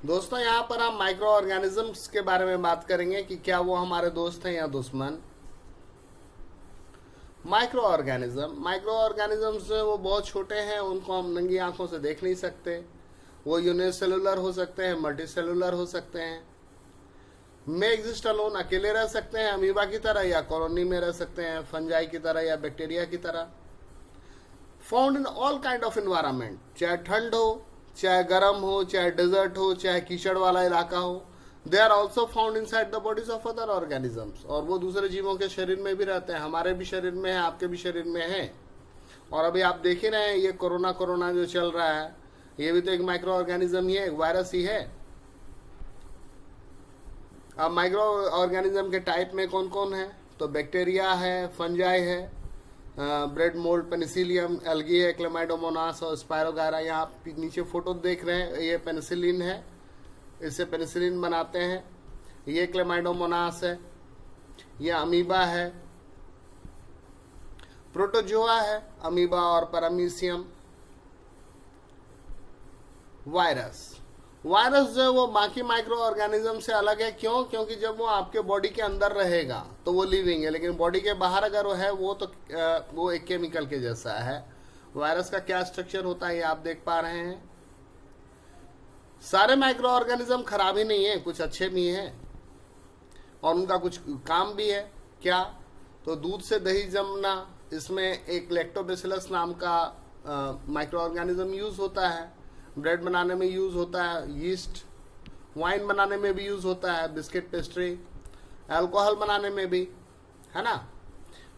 दोस्तों, यहाँ पर हम माइक्रो ऑर्गेनिजम्स के बारे में बात करेंगे कि क्या वो हमारे दोस्त हैं या दुश्मन। माइक्रो ऑर्गेनिजम्स जो है वो बहुत छोटे हैं, उनको हम नंगी आंखों से देख नहीं सकते। वो यूनिसेलुलर हो सकते हैं, मल्टी सेलुलर हो सकते हैं, में एग्जिस्ट अलोन, अकेले रह सकते हैं अमीबा की तरह, या कॉलोनी में रह सकते हैं फंजाई की तरह या बैक्टीरिया की तरह। Found in all kind of environment, चाहे ठंड हो, चाहे गर्म हो, चाहे डेजर्ट हो, चाहे कीचड़ वाला इलाका हो। They are also found inside the bodies of other organisms, और वो दूसरे जीवों के शरीर में भी रहते हैं। हमारे भी शरीर में है, आपके भी शरीर में है। और अभी आप देख ही रहे हैं, ये कोरोना जो चल रहा है, ये भी तो एक माइक्रो ऑर्गेनिज्म ही है, एक वायरस ही है। अब माइक्रो ऑर्गेनिज्म के टाइप में कौन कौन है, तो बैक्टीरिया है, फंजाई है, ब्रेड मोल्ड, पेनिसिलियम, एल्गी है, क्लेमाइडोमोनास और स्पायरोगायरा। यहाँ आप नीचे फोटो देख रहे हैं, ये पेनिसिलिन है, इससे पेनिसिलिन बनाते हैं। ये क्लेमाइडोमोनास है, ये अमीबा है, प्रोटोजोआ है, अमीबा और पैरामीशियम। वायरस जो है वो बाकी माइक्रो ऑर्गेनिज्म से अलग है। क्यों? क्योंकि जब वो आपके बॉडी के अंदर रहेगा तो वो लिविंग है, लेकिन बॉडी के बाहर अगर वो है वो एक केमिकल के जैसा है। वायरस का क्या स्ट्रक्चर होता है ये आप देख पा रहे हैं। सारे माइक्रो ऑर्गेनिज्म खराब ही नहीं है, कुछ अच्छे भी हैं और उनका कुछ काम भी है। क्या? तो दूध से दही जमना, इसमें एक लैक्टोबैसिलस नाम का माइक्रो ऑर्गेनिज्म यूज होता है। ब्रेड बनाने में यूज होता है, यीस्ट, वाइन बनाने में भी यूज होता है, बिस्किट, पेस्ट्री, अल्कोहल बनाने में भी, है ना।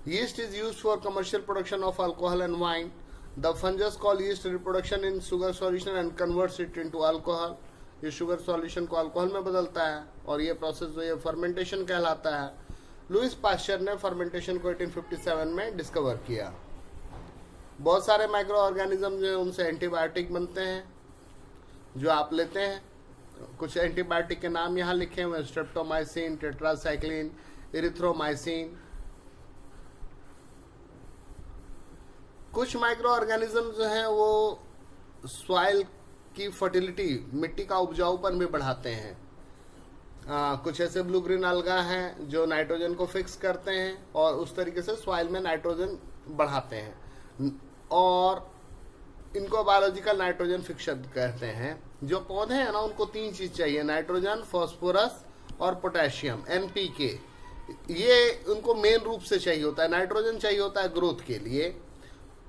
Yeast is used for commercial production of alcohol and wine. The fungus call yeast reproduction in sugar solution and converts it into alcohol. ये शुगर सॉल्यूशन को अल्कोहल में बदलता है और ये प्रोसेस जो ये फर्मेंटेशन कहलाता है। लुइस पास्चर ने फर्मेंटेशन को 1857 में डिस्कवर किया। बहुत सारे माइक्रो ऑर्गेनिज्म जो है उनसे एंटीबायोटिक बनते हैं जो आप लेते हैं। कुछ एंटीबायोटिक के नाम यहाँ लिखे हुए हैं, स्ट्रेप्टोमाइसिन, टेट्रासाइक्लिन, इरिथ्रोमाइसिन। कुछ माइक्रो ऑर्गेनिज्म जो हैं वो सॉइल की फर्टिलिटी, मिट्टी का उपजाऊपन भी बढ़ाते हैं। कुछ ऐसे ब्लू ग्रीन अलगा हैं जो नाइट्रोजन को फिक्स करते हैं और उस तरीके से सॉइल में नाइट्रोजन बढ़ाते हैं, और इनको बायोलॉजिकल नाइट्रोजन फिक्सर कहते हैं। जो पौधे हैं ना, उनको तीन चीज चाहिए, नाइट्रोजन, फास्फोरस और पोटेशियम, एनपीके। ये उनको मेन रूप से चाहिए होता है। नाइट्रोजन चाहिए होता है ग्रोथ के लिए।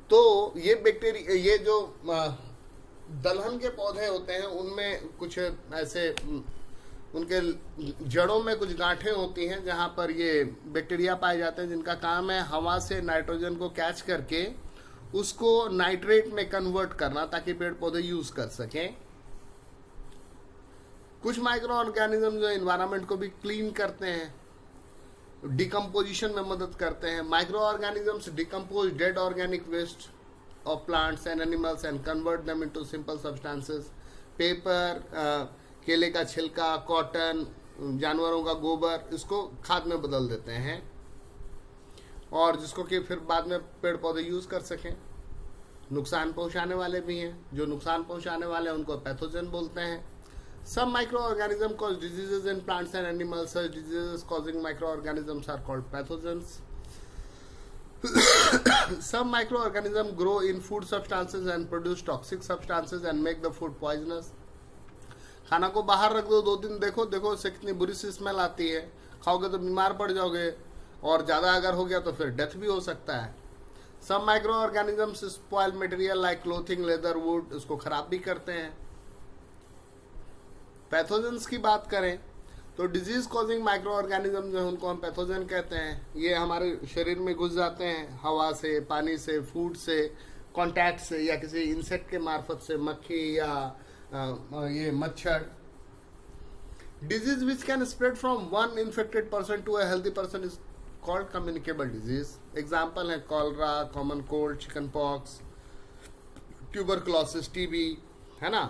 तो ये बैक्टीरिया, ये जो दलहन के पौधे होते हैं उनमें कुछ ऐसे उनके जड़ों में कुछ गांठें होती हैं जहां पर ये बैक्टीरिया पाए जाते हैं, जिनका काम है हवा से नाइट्रोजन को कैच करके उसको नाइट्रेट में कन्वर्ट करना ताकि पेड़ पौधे यूज कर सकें। कुछ माइक्रो ऑर्गेनिज्म जो एनवायरनमेंट को भी क्लीन करते हैं, डिकम्पोजिशन में मदद करते हैं। Micro organisms decompose dead organic waste of plants and animals and convert them into simple substances. Paper, केले का छिलका, कॉटन, जानवरों का गोबर, इसको खाद में बदल देते हैं और जिसको कि फिर बाद में पेड़ पौधे यूज कर सकें। नुकसान पहुंचाने वाले भी हैं, जो नुकसान पहुंचाने वाले हैं उनको पैथोजन बोलते हैं। Some microorganisms cause diseases in plants and animals. Such diseases causing microorganisms are called pathogens. Some microorganisms grow in food substances and produce toxic substances and make the food poisonous. खाना को बाहर रख दो, 2 दिन देखो उससे कितनी बुरी सी स्मेल आती है। खाओगे तो बीमार पड़ जाओगे और ज़्यादा अगर हो गया तो फिर डेथ भी हो सकता है। Some microorganisms spoil material like clothing, leather, wood. इसको खराब भी करते हैं। पैथोजेंस की बात करें तो डिजीज कॉजिंग माइक्रो ऑर्गेनिज्म जो है उनको हम पैथोजन कहते हैं। ये हमारे शरीर में घुस जाते हैं हवा से, पानी से, फूड से, कांटेक्ट से, या किसी इंसेक्ट के मार्फत से, मक्खी या ये मच्छर। Disease which can spread from one infected person to a healthy person is called communicable disease. Example है cholera, common cold, chicken pox, tuberculosis, TB, है ना।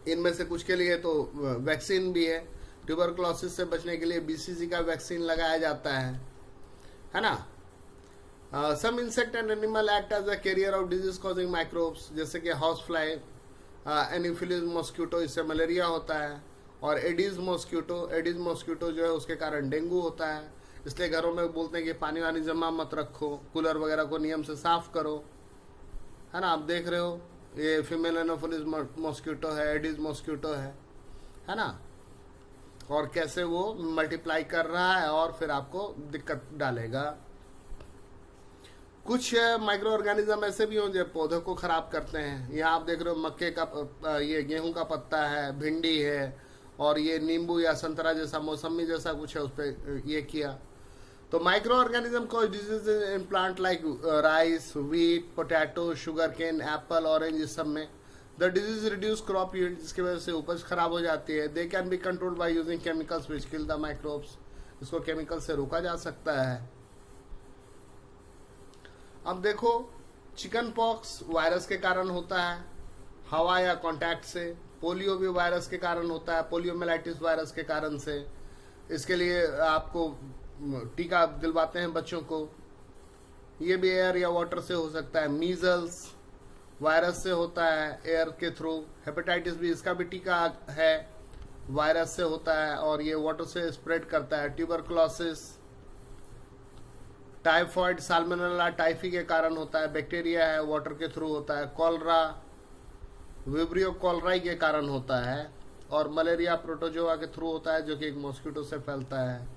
इनमें से कुछ के लिए तो वैक्सीन भी है। ट्यूबरक्लोसिस से बचने के लिए बीसीजी का वैक्सीन लगाया जाता है ना। Some insect and animal act as a carrier of disease causing microbes, जैसे कि हाउस फ्लाई, एनोफिलिस मॉस्किटो, इससे मलेरिया होता है। और एडिस मॉस्किटो जो है उसके कारण डेंगू होता है। इसलिए घरों में बोलते हैं कि पानी वानी जमा मत रखो, कूलर वगैरह को नियम से साफ करो, है ना। आप देख रहे हो ये फीमेल एनोफिलिस मॉस्किटो है, एडिस मॉस्किटो है ना, और कैसे वो मल्टीप्लाई कर रहा है और फिर आपको दिक्कत डालेगा। कुछ माइक्रो ऑर्गेनिज्म ऐसे भी हों जो पौधों को खराब करते हैं। यहाँ आप देख रहे हो मक्के का ये गेहूं का पत्ता है, भिंडी है, और ये नींबू या संतरा जैसा मौसमी जैसा कुछ है उस पर ये किया। तो micro organism cause disease in plant like rice, wheat, potato, sugar cane, apple, orange, इस सब में the disease reduce crop yield, जिसकी वजह से उपज खराब हो जाती है। They can be controlled by using chemicals which kill the microbes, इसको केमिकल से रोका जा सकता है। अब देखो चिकन पॉक्स वायरस के कारण होता है, हवा या कांटेक्ट से। पोलियो भी वायरस के कारण होता है, पोलियोमेलाइटिस वायरस के कारण से। इसके लिए आपको टीका दिलवाते हैं बच्चों को। ये भी एयर या वाटर से हो सकता है। मीजल्स वायरस से होता है एयर के थ्रू। हेपेटाइटिस भी, इसका भी टीका है, वायरस से होता है और ये वाटर से स्प्रेड करता है। ट्यूबरकुलोसिस, टाइफॉइड, साल्मोनेला टाइफी के कारण होता है, बैक्टीरिया है, वाटर के थ्रू होता है। कॉलरा विब्रियो कॉलराई के कारण होता है। और मलेरिया प्रोटोजोआ के थ्रू होता है, जो कि एक मॉस्किटो से फैलता है।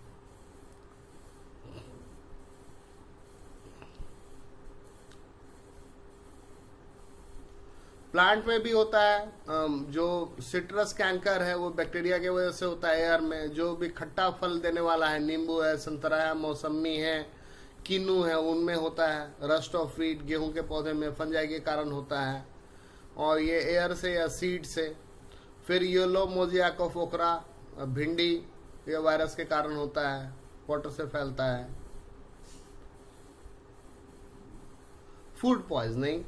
प्लांट में भी होता है। जो सिट्रस कैंकर है वो बैक्टीरिया की वजह से होता है एयर में। जो भी खट्टा फल देने वाला है, नींबू है, संतरा है, मौसमी है, किन्नू है, उनमें होता है। रस्ट ऑफ व्हीट, गेहूं के पौधे में फंजाई के कारण होता है, और ये एयर से या सीड से। फिर येलो मोज़ेक ऑफ ओकरा, भिंडी, ये वायरस के कारण होता है, वाटर से फैलता है। Food poisoning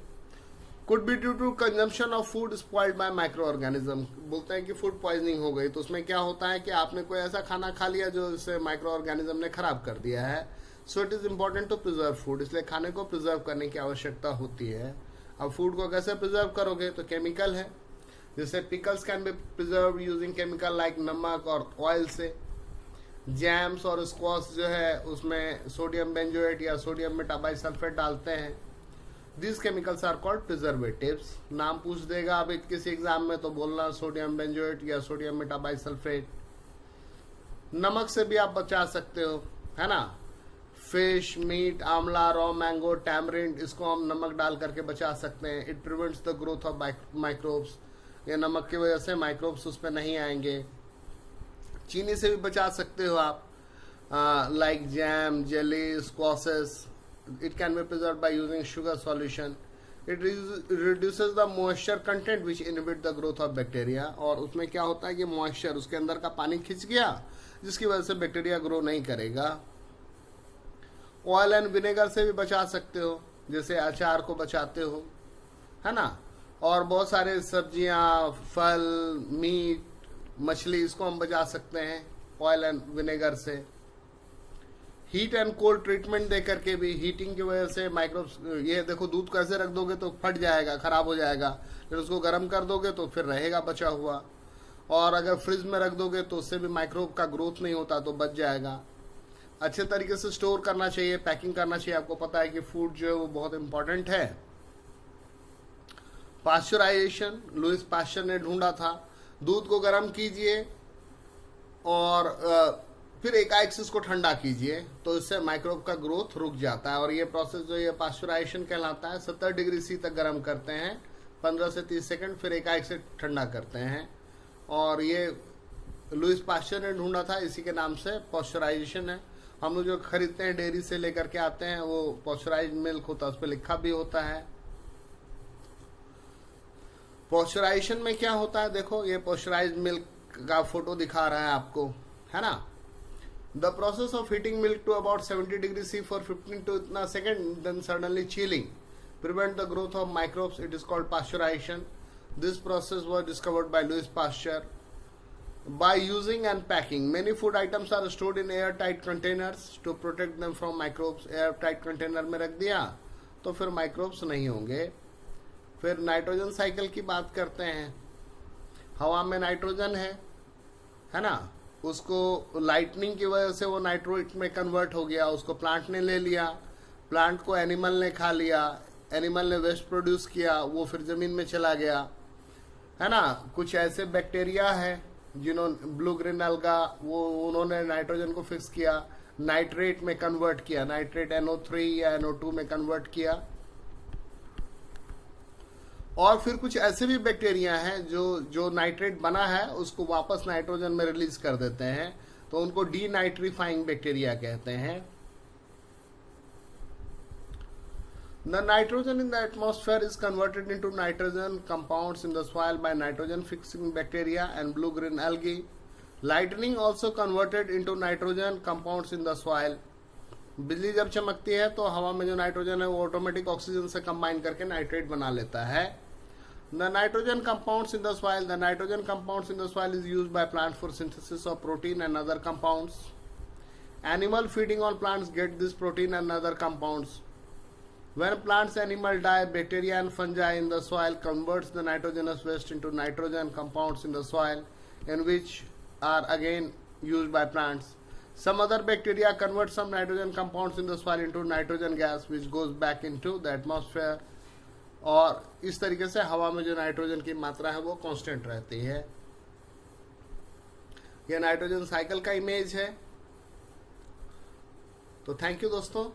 could be due to consumption of food spoiled by micro organism. बोलते हैं कि फूड पॉइजनिंग हो गई, तो उसमें क्या होता है कि आपने कोई ऐसा खाना खा लिया जो इसे माइक्रो ऑर्गेनिज्म ने खराब कर दिया है। So it is important to preserve food, इसलिए खाने को प्रिजर्व करने की आवश्यकता होती है। अब फूड को कैसे प्रिजर्व करोगे, तो केमिकल है, जैसे pickles can be preserve using chemical like नमक और ऑयल से। जैम्स और स्क्वॉश जो है उसमें सोडियम बेंजोएट या सोडियम मेटाबाइसल्फेट डालते हैं। These chemicals are called preservatives। नाम पूछ देगा अभी किसी एग्जाम में तो बोलना सोडियम बेंजोएट या सोडियम मेटाबाइसल्फेट। नमक से भी आप बचा सकते हो, है ना। फिश, मीट, आंवला, रॉ मैंगो, टैमरिंड, इसको हम नमक डाल करके बचा सकते हैं। It prevents the growth of microbes, ये नमक की वजह से माइक्रोब्स उस पर नहीं आएंगे। चीनी से भी बचा सकते हो आप, like jam, jelly, squashes. It can be preserved by using sugar solution. It reduces the moisture content which inhibit the growth of bacteria। और उसमें क्या होता है कि मॉइस्चर, उसके अंदर का पानी खिंच गया, जिसकी वजह से बैक्टीरिया ग्रो नहीं करेगा। ऑयल एंड विनेगर से भी बचा सकते हो, जैसे अचार को बचाते हो, है ना। और बहुत सारे सब्जियां, फल, मीट, मछली, इसको हम बचा सकते हैं ऑयल एंड विनेगर से। हीट एंड कोल्ड ट्रीटमेंट दे करके भी, हीटिंग की वजह से माइक्रोब्स, ये देखो दूध को ऐसे रख दोगे तो फट जाएगा, खराब हो जाएगा, फिर उसको गर्म कर दोगे तो फिर रहेगा बचा हुआ। और अगर फ्रिज में रख दोगे तो उससे भी माइक्रोब का ग्रोथ नहीं होता, तो बच जाएगा। अच्छे तरीके से स्टोर करना चाहिए, पैकिंग करना चाहिए। आपको पता है कि फूड जो है वो बहुत इंपॉर्टेंट है। पास्चराइजेशन लुइस पास्चर ने ढूंढा था। दूध को गर्म कीजिए और फिर एकाएक से इसको ठंडा कीजिए, तो इससे माइक्रोब का ग्रोथ रुक जाता है। और ये प्रोसेस जो ये पास्चराइजेशन कहलाता है। 70 डिग्री सी तक गर्म करते हैं 15 से 30 सेकंड, फिर एकाएक से ठंडा करते हैं। और ये लुइस पास्चर ने ढूंढा था, इसी के नाम से पास्चराइजेशन है। हम लोग जो खरीदते हैं डेयरी से लेकर के आते हैं, वो पास्चराइज्ड मिल्क होता है, उस पर लिखा भी होता है। पास्चराइजेशन में क्या होता है, देखो ये पास्चराइज्ड मिल्क का फोटो दिखा रहा है आपको, है ना। The process of heating milk to about 70 degrees C for 15 to seconds, then suddenly chilling, prevent the growth of microbes. It is called pasteurization. This process was discovered by Louis Pasteur. By using and packing, many food items are stored in airtight containers to protect them from microbes. Airtight container में रख दिया तो फिर microbes नहीं होंगे। फिर nitrogen cycle की बात करते हैं। हवा में नाइट्रोजन है ना, उसको लाइटनिंग की वजह से वो नाइट्रोट में कन्वर्ट हो गया, उसको प्लांट ने ले लिया, प्लांट को एनिमल ने खा लिया, एनिमल ने वेस्ट प्रोड्यूस किया, वो फिर जमीन में चला गया, है ना। कुछ ऐसे बैक्टीरिया है जिन्होंने ब्लू ग्रीन अलगा, वो उन्होंने नाइट्रोजन को फिक्स किया, नाइट्रेट में कन्वर्ट किया, नाइट्रेट NO3 या NO2 में कन्वर्ट किया। और फिर कुछ ऐसे भी बैक्टीरिया हैं जो नाइट्रेट बना है उसको वापस नाइट्रोजन में रिलीज कर देते हैं, तो उनको डीनाइट्रीफाइंग बैक्टीरिया कहते हैं। The nitrogen in the atmosphere is converted into nitrogen compounds in the soil by nitrogen fixing bacteria and blue-green algae. Lightning also converted into nitrogen compounds in the soil. बिजली जब चमकती है तो हवा में जो नाइट्रोजन है वो ऑटोमेटिक ऑक्सीजन से कंबाइन करके नाइट्रेट बना लेता है। The nitrogen compounds in the soil. The nitrogen compounds in the soil is used by plant for synthesis of protein and other compounds. Animal feeding on plants get this protein and other compounds. When plants animal die, bacteria and fungi in the soil converts the nitrogenous waste into nitrogen compounds in the soil, in which are again used by plants. Some other bacteria convert some nitrogen compounds in the soil into nitrogen gas, which goes back into the atmosphere. और इस तरीके से हवा में जो nitrogen की मात्रा है वो कांस्टेंट रहती है। यह नाइट्रोजन साइकिल का इमेज है। तो थैंक यू दोस्तों।